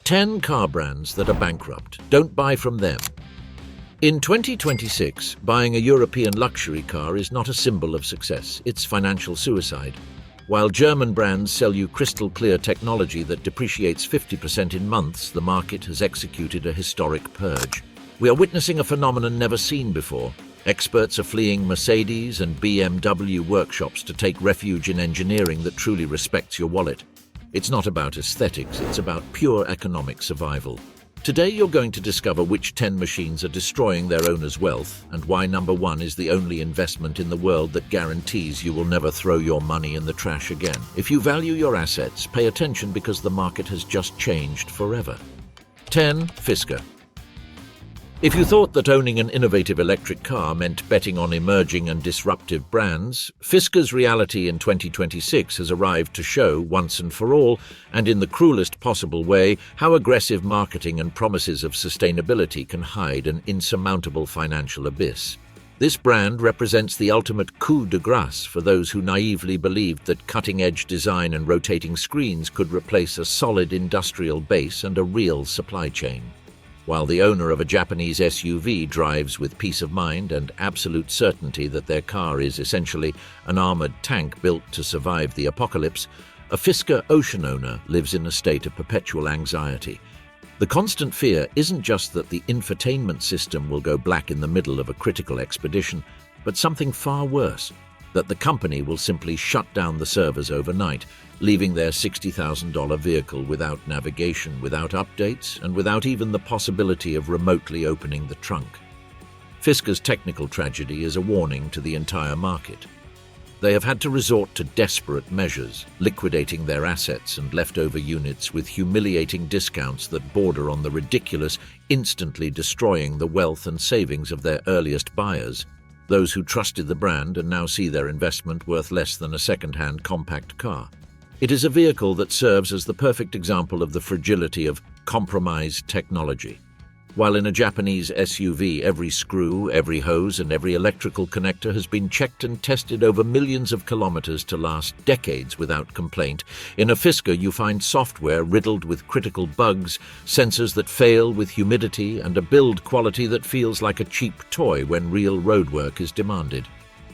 10 car brands that are bankrupt. Don't buy from them. In 2026, buying a European luxury car is not a symbol of success, it's financial suicide. While German brands sell you crystal-clear technology that depreciates 50% in months, the market has executed a historic purge. We are witnessing a phenomenon never seen before. Experts are fleeing Mercedes and BMW workshops to take refuge in engineering that truly respects your wallet. It's not about aesthetics, it's about pure economic survival. Today you're going to discover which 10 machines are destroying their owner's wealth and why number 1 is the only investment in the world that guarantees you will never throw your money in the trash again. If you value your assets, pay attention because the market has just changed forever. 10. Fisker. If you thought that owning an innovative electric car meant betting on emerging and disruptive brands, Fisker's reality in 2026 has arrived to show, once and for all, and in the cruelest possible way, how aggressive marketing and promises of sustainability can hide an insurmountable financial abyss. This brand represents the ultimate coup de grace for those who naively believed that cutting-edge design and rotating screens could replace a solid industrial base and a real supply chain. While the owner of a Japanese SUV drives with peace of mind and absolute certainty that their car is essentially an armored tank built to survive the apocalypse, a Fisker Ocean owner lives in a state of perpetual anxiety. The constant fear isn't just that the infotainment system will go black in the middle of a critical expedition, but something far worse, that the company will simply shut down the servers overnight, leaving their $60,000 vehicle without navigation, without updates, and without even the possibility of remotely opening the trunk. Fisker's technical tragedy is a warning to the entire market. They have had to resort to desperate measures, liquidating their assets and leftover units with humiliating discounts that border on the ridiculous, instantly destroying the wealth and savings of their earliest buyers, those who trusted the brand and now see their investment worth less than a second-hand compact car. It is a vehicle that serves as the perfect example of the fragility of compromised technology. While in a Japanese SUV, every screw, every hose, and every electrical connector has been checked and tested over millions of kilometers to last decades without complaint, in a Fisker you find software riddled with critical bugs, sensors that fail with humidity, and a build quality that feels like a cheap toy when real roadwork is demanded.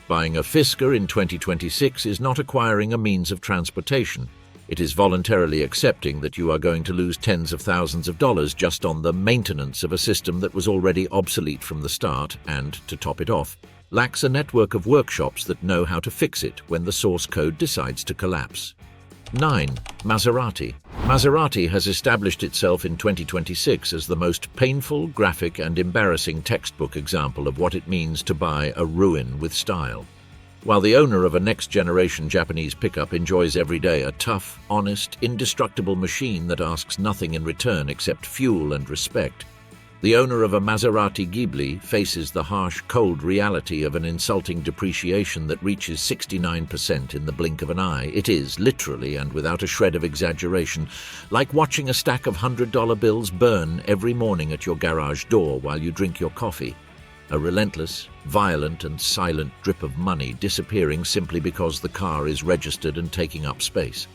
Buying a Fisker in 2026 is not acquiring a means of transportation. It is voluntarily accepting that you are going to lose tens of thousands of dollars just on the maintenance of a system that was already obsolete from the start and, to top it off, lacks a network of workshops that know how to fix it when the source code decides to collapse. 9. Maserati. Maserati has established itself in 2026 as the most painful, graphic, and embarrassing textbook example of what it means to buy a ruin with style. While the owner of a next-generation Japanese pickup enjoys every day a tough, honest, indestructible machine that asks nothing in return except fuel and respect, the owner of a Maserati Ghibli faces the harsh, cold reality of an insulting depreciation that reaches 69% in the blink of an eye. It is, literally and without a shred of exaggeration, like watching a stack of $100 bills burn every morning at your garage door while you drink your coffee. A relentless, violent, and silent drip of money disappearing simply because the car is registered and taking up space.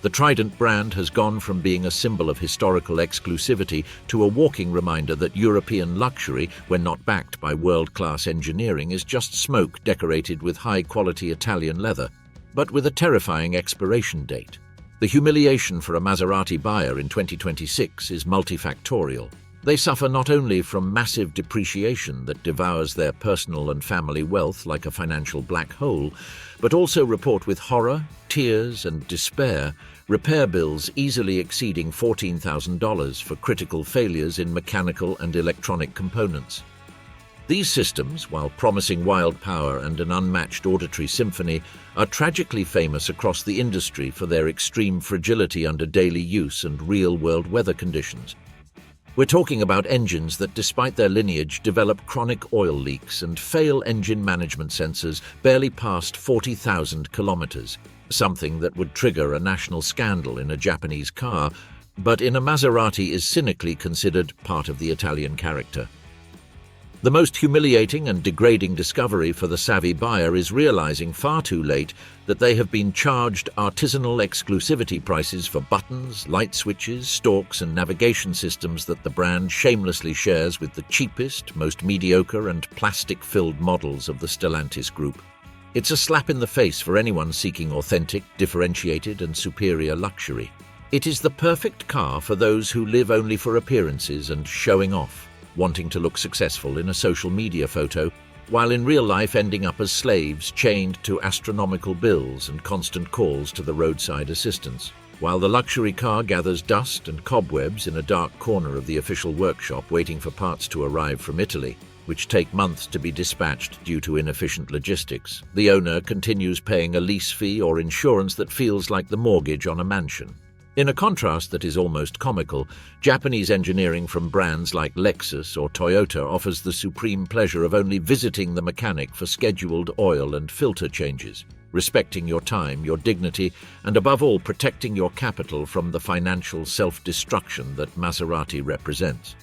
The Trident brand has gone from being a symbol of historical exclusivity to a walking reminder that European luxury, when not backed by world-class engineering, is just smoke decorated with high-quality Italian leather, but with a terrifying expiration date. The humiliation for a Maserati buyer in 2026 is multifactorial. They suffer not only from massive depreciation that devours their personal and family wealth like a financial black hole, but also report with horror, tears, and despair repair bills easily exceeding $14,000 for critical failures in mechanical and electronic components. These systems, while promising wild power and an unmatched auditory symphony, are tragically famous across the industry for their extreme fragility under daily use and real-world weather conditions. We're talking about engines that, despite their lineage, develop chronic oil leaks and fail engine management sensors barely past 40,000 kilometers, something that would trigger a national scandal in a Japanese car, but in a Maserati is cynically considered part of the Italian character. The most humiliating and degrading discovery for the savvy buyer is realizing far too late that they have been charged artisanal exclusivity prices for buttons, light switches, stalks, and navigation systems that the brand shamelessly shares with the cheapest, most mediocre, and plastic-filled models of the Stellantis group. It's a slap in the face for anyone seeking authentic, differentiated, and superior luxury. It is the perfect car for those who live only for appearances and showing off, wanting to look successful in a social media photo, while in real life ending up as slaves chained to astronomical bills and constant calls to the roadside assistance. While the luxury car gathers dust and cobwebs in a dark corner of the official workshop waiting for parts to arrive from Italy, which take months to be dispatched due to inefficient logistics, the owner continues paying a lease fee or insurance that feels like the mortgage on a mansion. In a contrast that is almost comical, Japanese engineering from brands like Lexus or Toyota offers the supreme pleasure of only visiting the mechanic for scheduled oil and filter changes, respecting your time, your dignity, and above all protecting your capital from the financial self-destruction that Maserati represents.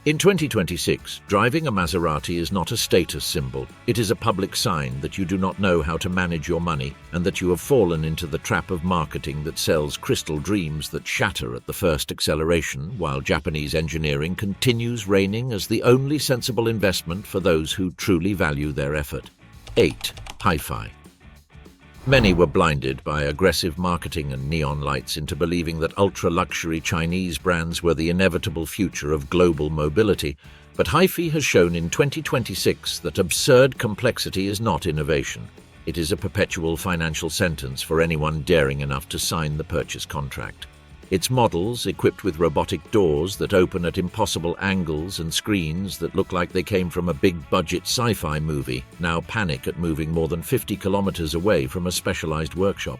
In 2026, driving a Maserati is not a status symbol. It is a public sign that you do not know how to manage your money and that you have fallen into the trap of marketing that sells crystal dreams that shatter at the first acceleration, while Japanese engineering continues reigning as the only sensible investment for those who truly value their effort. 8. Hi-Fi. Many were blinded by aggressive marketing and neon lights into believing that ultra-luxury Chinese brands were the inevitable future of global mobility, but Hi-Fi has shown in 2026 that absurd complexity is not innovation. It is a perpetual financial sentence for anyone daring enough to sign the purchase contract. Its models, equipped with robotic doors that open at impossible angles and screens that look like they came from a big-budget sci-fi movie, now panic at moving more than 50 kilometers away from a specialized workshop.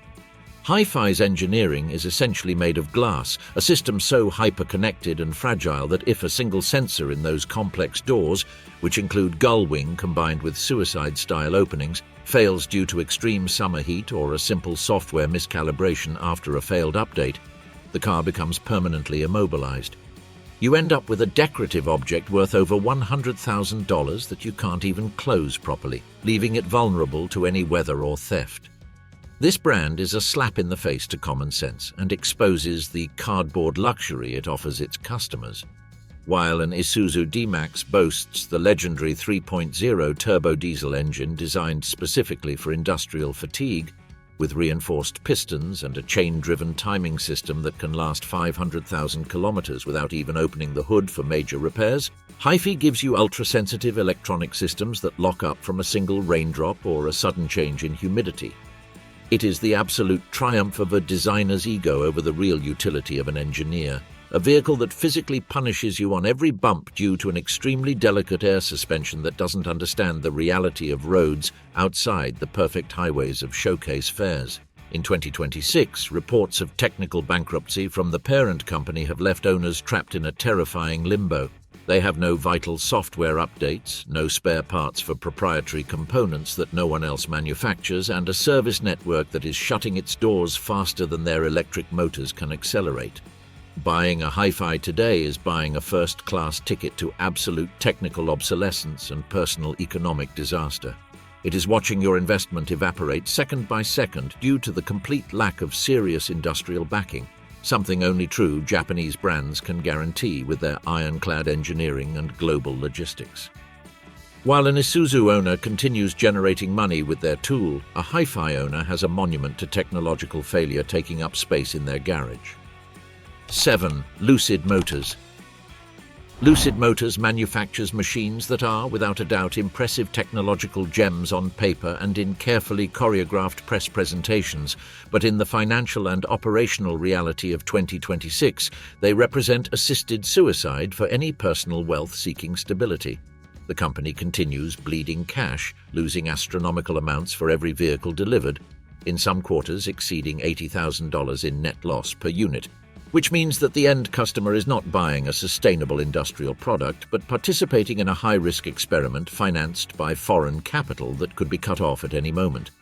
Hi-Fi's engineering is essentially made of glass, a system so hyper-connected and fragile that if a single sensor in those complex doors, which include gull wing combined with suicide-style openings, fails due to extreme summer heat or a simple software miscalibration after a failed update, the car becomes permanently immobilized. You end up with a decorative object worth over $100,000 that you can't even close properly, leaving it vulnerable to any weather or theft. This brand is a slap in the face to common sense and exposes the cardboard luxury it offers its customers. While an Isuzu D-Max boasts the legendary 3.0 turbo diesel engine designed specifically for industrial fatigue, with reinforced pistons and a chain-driven timing system that can last 500,000 kilometers without even opening the hood for major repairs, Hi-Fi gives you ultra-sensitive electronic systems that lock up from a single raindrop or a sudden change in humidity. It is the absolute triumph of a designer's ego over the real utility of an engineer, a vehicle that physically punishes you on every bump due to an extremely delicate air suspension that doesn't understand the reality of roads outside the perfect highways of showcase fairs. In 2026, reports of technical bankruptcy from the parent company have left owners trapped in a terrifying limbo. They have no vital software updates, no spare parts for proprietary components that no one else manufactures, and a service network that is shutting its doors faster than their electric motors can accelerate. Buying a Hi-Fi today is buying a first-class ticket to absolute technical obsolescence and personal economic disaster. It is watching your investment evaporate second by second due to the complete lack of serious industrial backing, something only true Japanese brands can guarantee with their ironclad engineering and global logistics. While an Isuzu owner continues generating money with their tool, a Hi-Fi owner has a monument to technological failure taking up space in their garage. 7. Lucid Motors. Lucid Motors manufactures machines that are, without a doubt, impressive technological gems on paper and in carefully choreographed press presentations, but in the financial and operational reality of 2026, they represent assisted suicide for any personal wealth seeking stability. The company continues bleeding cash, losing astronomical amounts for every vehicle delivered, in some quarters exceeding $80,000 in net loss per unit, which means that the end customer is not buying a sustainable industrial product, but participating in a high-risk experiment financed by foreign capital that could be cut off at any moment.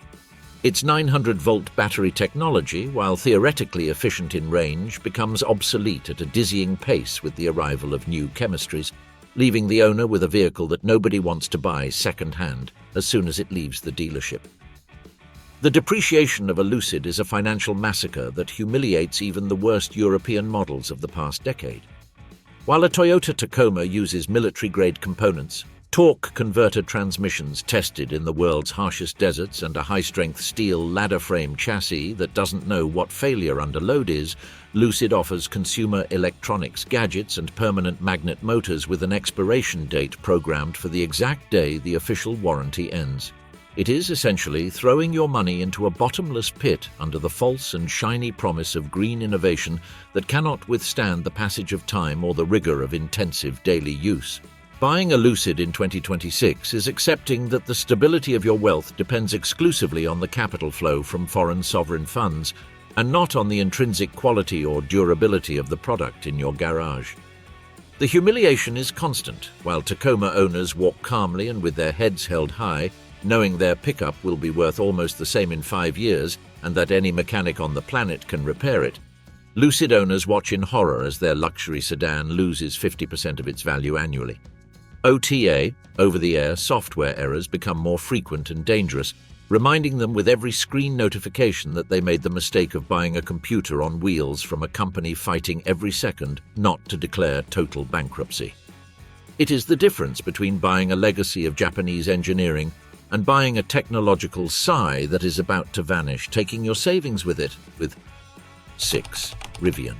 Its 900-volt battery technology, while theoretically efficient in range, becomes obsolete at a dizzying pace with the arrival of new chemistries. leaving the owner with a vehicle that nobody wants to buy second-hand as soon as it leaves the dealership. The depreciation of a Lucid is a financial massacre that humiliates even the worst European models of the past decade. While a Toyota Tacoma uses military-grade components, torque-converter transmissions tested in the world's harshest deserts, and a high-strength steel ladder-frame chassis that doesn't know what failure under load is, Lucid offers consumer electronics gadgets and permanent magnet motors with an expiration date programmed for the exact day the official warranty ends. It is essentially throwing your money into a bottomless pit under the false and shiny promise of green innovation that cannot withstand the passage of time or the rigor of intensive daily use. Buying a Lucid in 2026 is accepting that the stability of your wealth depends exclusively on the capital flow from foreign sovereign funds and not on the intrinsic quality or durability of the product in your garage. The humiliation is constant, while Tacoma owners walk calmly and with their heads held high, knowing their pickup will be worth almost the same in 5 years and that any mechanic on the planet can repair it. Lucid owners watch in horror as their luxury sedan loses 50% of its value annually. OTA, over-the-air software errors, become more frequent and dangerous, reminding them with every screen notification that they made the mistake of buying a computer on wheels from a company fighting every second not to declare total bankruptcy. It is the difference between buying a legacy of Japanese engineering and buying a technological sigh that is about to vanish, taking your savings with it. 6. Rivian.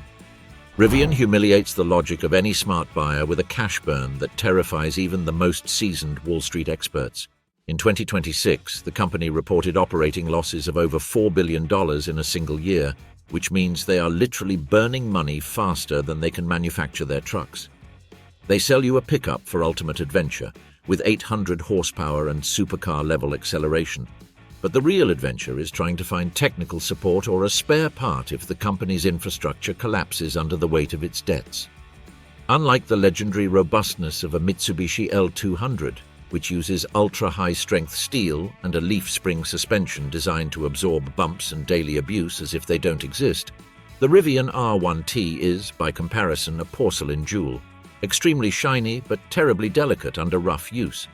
Rivian humiliates the logic of any smart buyer with a cash burn that terrifies even the most seasoned Wall Street experts. In 2026, the company reported operating losses of over $4 billion in a single year, which means they are literally burning money faster than they can manufacture their trucks. They sell you a pickup for ultimate adventure, with 800 horsepower and supercar-level acceleration. But the real adventure is trying to find technical support or a spare part if the company's infrastructure collapses under the weight of its debts. Unlike the legendary robustness of a Mitsubishi L200, which uses ultra-high-strength steel and a leaf spring suspension designed to absorb bumps and daily abuse as if they don't exist, the Rivian R1T is, by comparison, a porcelain jewel, extremely shiny but terribly delicate under rough use.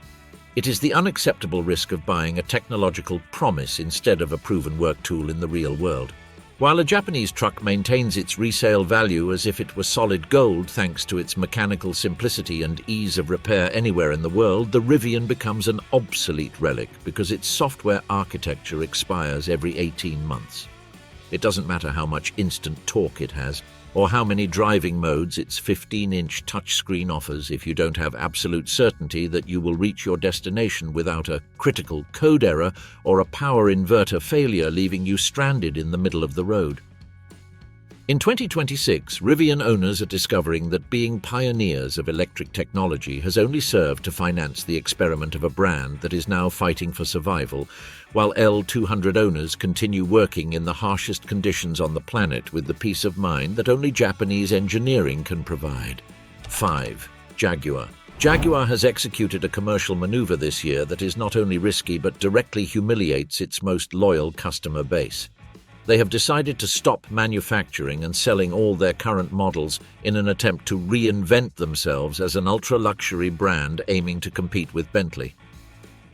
It is the unacceptable risk of buying a technological promise instead of a proven work tool in the real world. While a Japanese truck maintains its resale value as if it were solid gold thanks to its mechanical simplicity and ease of repair anywhere in the world, the Rivian becomes an obsolete relic because its software architecture expires every 18 months. It doesn't matter how much instant torque it has, or how many driving modes its 15-inch touchscreen offers if you don't have absolute certainty that you will reach your destination without a critical code error or a power inverter failure leaving you stranded in the middle of the road. In 2026, Rivian owners are discovering that being pioneers of electric technology has only served to finance the experiment of a brand that is now fighting for survival, while L200 owners continue working in the harshest conditions on the planet with the peace of mind that only Japanese engineering can provide. 5. Jaguar. Jaguar has executed a commercial maneuver this year that is not only risky but directly humiliates its most loyal customer base. They have decided to stop manufacturing and selling all their current models in an attempt to reinvent themselves as an ultra-luxury brand aiming to compete with Bentley.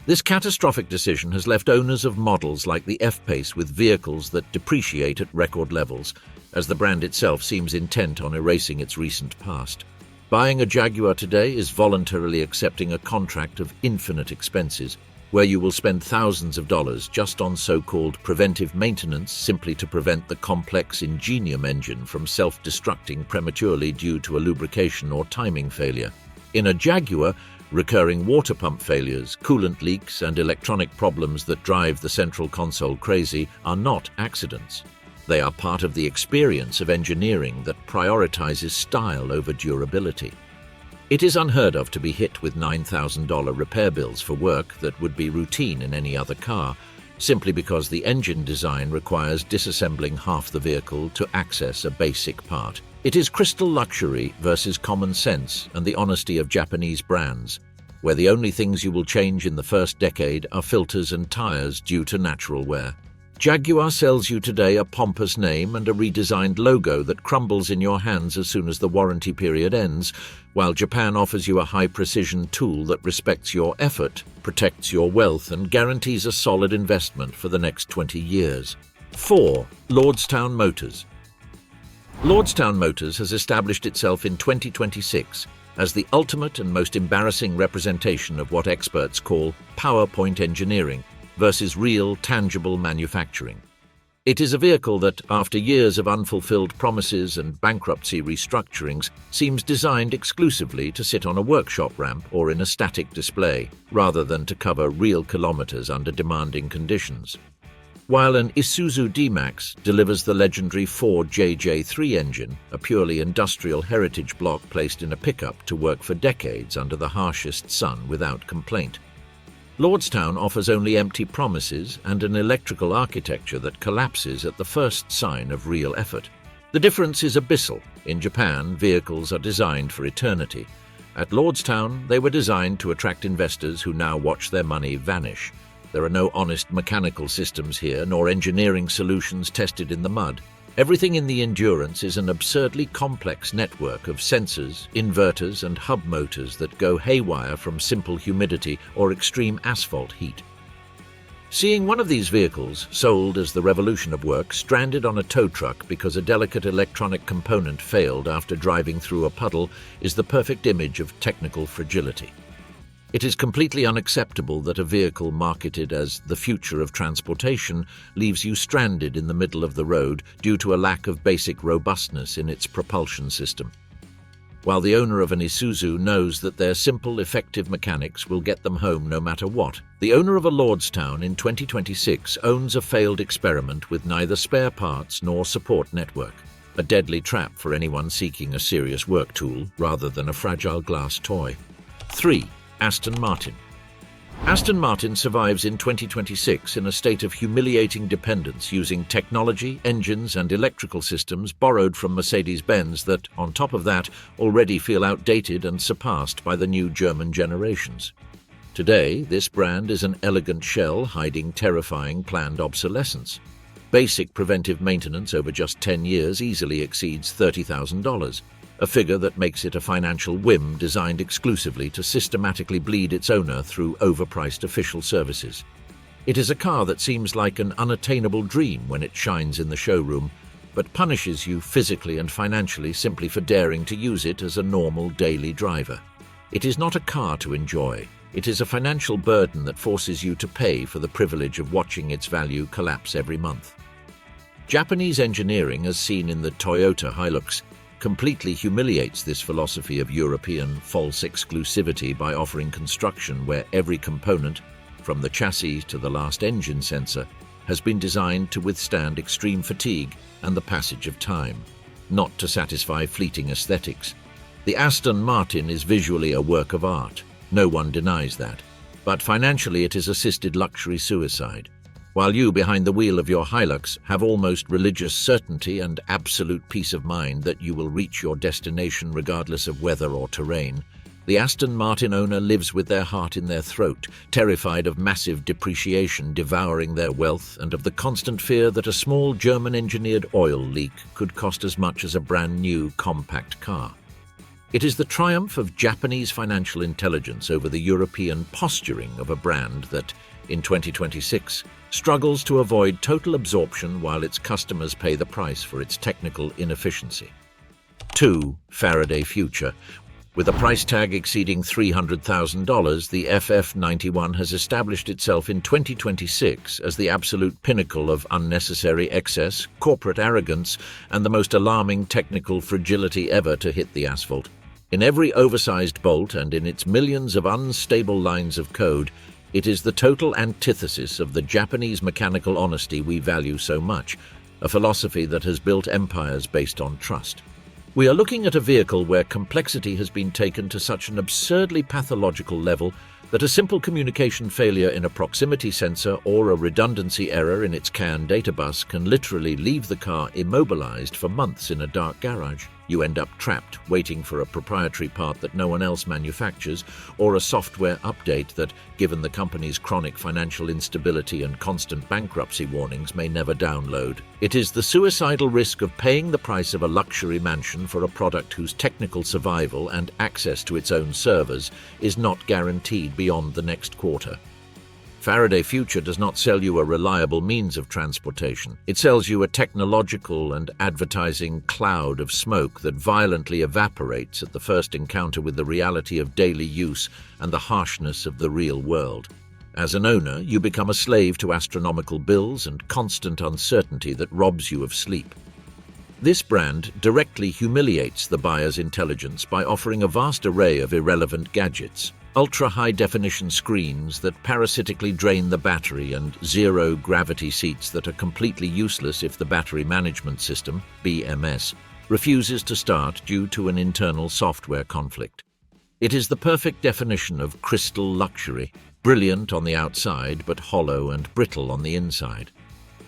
This catastrophic decision has left owners of models like the F-Pace with vehicles that depreciate at record levels, as the brand itself seems intent on erasing its recent past. Buying a Jaguar today is voluntarily accepting a contract of infinite expenses, where you will spend thousands of dollars just on so-called preventive maintenance simply to prevent the complex Ingenium engine from self-destructing prematurely due to a lubrication or timing failure. In a Jaguar, recurring water pump failures, coolant leaks, and electronic problems that drive the central console crazy are not accidents. They are part of the experience of engineering that prioritizes style over durability. It is unheard of to be hit with $9,000 repair bills for work that would be routine in any other car, simply because the engine design requires disassembling half the vehicle to access a basic part. It is crystal luxury versus common sense and the honesty of Japanese brands, where the only things you will change in the first decade are filters and tires due to natural wear. Jaguar sells you today a pompous name and a redesigned logo that crumbles in your hands as soon as the warranty period ends, while Japan offers you a high-precision tool that respects your effort, protects your wealth, and guarantees a solid investment for the next 20 years. 4. Lordstown Motors. Lordstown Motors has established itself in 2026 as the ultimate and most embarrassing representation of what experts call PowerPoint engineering versus real, tangible manufacturing. It is a vehicle that, after years of unfulfilled promises and bankruptcy restructurings, seems designed exclusively to sit on a workshop ramp or in a static display, rather than to cover real kilometers under demanding conditions. While an Isuzu D-Max delivers the legendary Ford JJ3 engine, a purely industrial heritage block placed in a pickup to work for decades under the harshest sun without complaint. Lordstown offers only empty promises and an electrical architecture that collapses at the first sign of real effort. The difference is abyssal. In Japan, vehicles are designed for eternity. At Lordstown, they were designed to attract investors who now watch their money vanish. There are no honest mechanical systems here, nor engineering solutions tested in the mud. Everything in the Endurance is an absurdly complex network of sensors, inverters, and hub motors that go haywire from simple humidity or extreme asphalt heat. Seeing one of these vehicles, sold as the revolution of work, stranded on a tow truck because a delicate electronic component failed after driving through a puddle is the perfect image of technical fragility. It is completely unacceptable that a vehicle marketed as the future of transportation leaves you stranded in the middle of the road due to a lack of basic robustness in its propulsion system. While the owner of an Isuzu knows that their simple, effective mechanics will get them home no matter what, the owner of a Lordstown in 2026 owns a failed experiment with neither spare parts nor support network, a deadly trap for anyone seeking a serious work tool rather than a fragile glass toy. 3. Aston Martin. Aston Martin survives in 2026 in a state of humiliating dependence using technology, engines, and electrical systems borrowed from Mercedes-Benz that, on top of that, already feel outdated and surpassed by the new German generations. Today, this brand is an elegant shell hiding terrifying planned obsolescence. Basic preventive maintenance over just 10 years easily exceeds $30,000. A figure that makes it a financial whim designed exclusively to systematically bleed its owner through overpriced official services. It is a car that seems like an unattainable dream when it shines in the showroom, but punishes you physically and financially simply for daring to use it as a normal daily driver. It is not a car to enjoy. It is a financial burden that forces you to pay for the privilege of watching its value collapse every month. Japanese engineering, as seen in the Toyota Hilux, completely humiliates this philosophy of European false exclusivity by offering construction where every component, from the chassis to the last engine sensor, has been designed to withstand extreme fatigue and the passage of time, not to satisfy fleeting aesthetics. The Aston Martin is visually a work of art. No one denies that. But financially it is assisted luxury suicide. While you, behind the wheel of your Hilux, have almost religious certainty and absolute peace of mind that you will reach your destination regardless of weather or terrain, the Aston Martin owner lives with their heart in their throat, terrified of massive depreciation devouring their wealth and of the constant fear that a small German-engineered oil leak could cost as much as a brand-new compact car. It is the triumph of Japanese financial intelligence over the European posturing of a brand that, in 2026, struggles to avoid total absorption while its customers pay the price for its technical inefficiency. 2. Faraday Future. With a price tag exceeding $300,000, the FF91 has established itself in 2026 as the absolute pinnacle of unnecessary excess, corporate arrogance, and the most alarming technical fragility ever to hit the asphalt. In every oversized bolt and in its millions of unstable lines of code, it is the total antithesis of the Japanese mechanical honesty we value so much, a philosophy that has built empires based on trust. We are looking at a vehicle where complexity has been taken to such an absurdly pathological level that a simple communication failure in a proximity sensor or a redundancy error in its CAN data bus can literally leave the car immobilized for months in a dark garage. You end up trapped, waiting for a proprietary part that no one else manufactures, or a software update that, given the company's chronic financial instability and constant bankruptcy warnings, may never download. It is the suicidal risk of paying the price of a luxury mansion for a product whose technical survival and access to its own servers is not guaranteed beyond the next quarter. Faraday Future does not sell you a reliable means of transportation. It sells you a technological and advertising cloud of smoke that violently evaporates at the first encounter with the reality of daily use and the harshness of the real world. As an owner, you become a slave to astronomical bills and constant uncertainty that robs you of sleep. This brand directly humiliates the buyer's intelligence by offering a vast array of irrelevant gadgets. Ultra-high-definition screens that parasitically drain the battery and zero-gravity seats that are completely useless if the battery management system, BMS, refuses to start due to an internal software conflict. It is the perfect definition of crystal luxury, brilliant on the outside but hollow and brittle on the inside.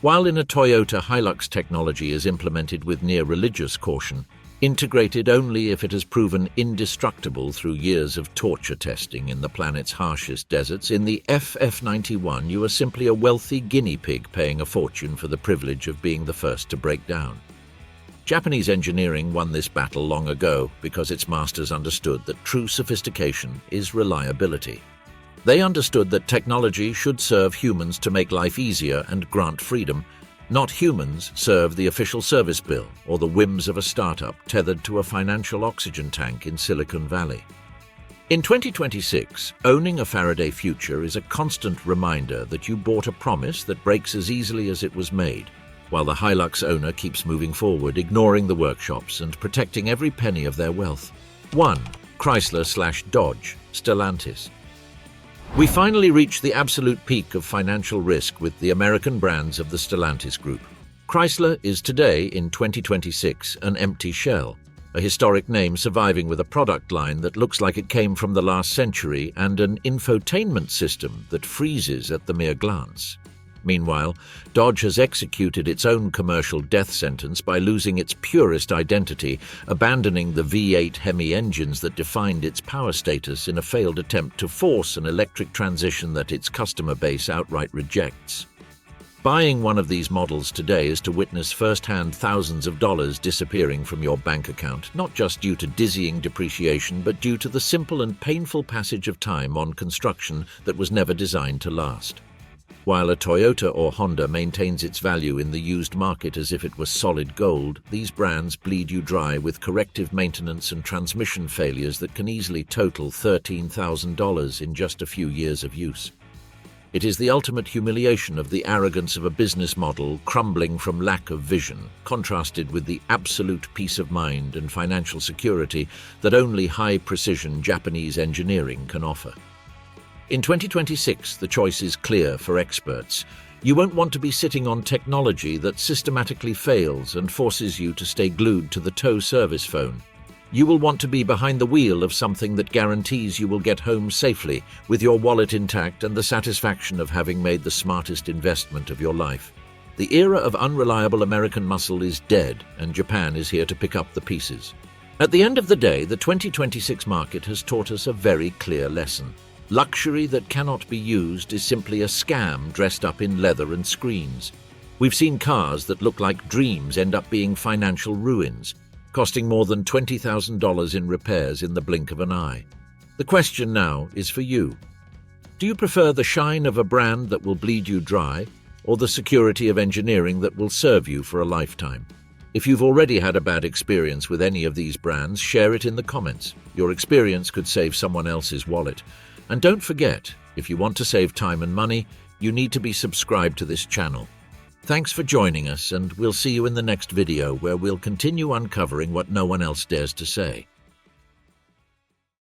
While in a Toyota, Hilux technology is implemented with near-religious caution, integrated only if it has proven indestructible through years of torture testing in the planet's harshest deserts, in the FF91 you are simply a wealthy guinea pig paying a fortune for the privilege of being the first to break down. Japanese engineering won this battle long ago because its masters understood that true sophistication is reliability. They understood that technology should serve humans to make life easier and grant freedom, not humans serve the official service bill or the whims of a startup tethered to a financial oxygen tank in Silicon Valley. In 2026, owning a Faraday Future is a constant reminder that you bought a promise that breaks as easily as it was made, while the Hilux owner keeps moving forward, ignoring the workshops and protecting every penny of their wealth. 1. Chrysler/Dodge, Stellantis. We finally reached the absolute peak of financial risk with the American brands of the Stellantis Group. Chrysler is today, in 2026, an empty shell, a historic name surviving with a product line that looks like it came from the last century and an infotainment system that freezes at the mere glance. Meanwhile, Dodge has executed its own commercial death sentence by losing its purest identity, abandoning the V8 Hemi engines that defined its power status in a failed attempt to force an electric transition that its customer base outright rejects. Buying one of these models today is to witness firsthand thousands of dollars disappearing from your bank account, not just due to dizzying depreciation, but due to the simple and painful passage of time on construction that was never designed to last. While a Toyota or Honda maintains its value in the used market as if it was solid gold, these brands bleed you dry with corrective maintenance and transmission failures that can easily total $13,000 in just a few years of use. It is the ultimate humiliation of the arrogance of a business model crumbling from lack of vision, contrasted with the absolute peace of mind and financial security that only high-precision Japanese engineering can offer. In 2026, the choice is clear for experts. You won't want to be sitting on technology that systematically fails and forces you to stay glued to the tow service phone. You will want to be behind the wheel of something that guarantees you will get home safely, with your wallet intact and the satisfaction of having made the smartest investment of your life. The era of unreliable American muscle is dead, and Japan is here to pick up the pieces. At the end of the day, the 2026 market has taught us a very clear lesson. Luxury that cannot be used is simply a scam dressed up in leather and screens. We've seen cars that look like dreams end up being financial ruins, costing more than $20,000 in repairs in the blink of an eye. The question now is for you. Do you prefer the shine of a brand that will bleed you dry, or the security of engineering that will serve you for a lifetime? If you've already had a bad experience with any of these brands, share it in the comments. Your experience could save someone else's wallet. And don't forget, if you want to save time and money, you need to be subscribed to this channel. Thanks for joining us, and we'll see you in the next video where we'll continue uncovering what no one else dares to say.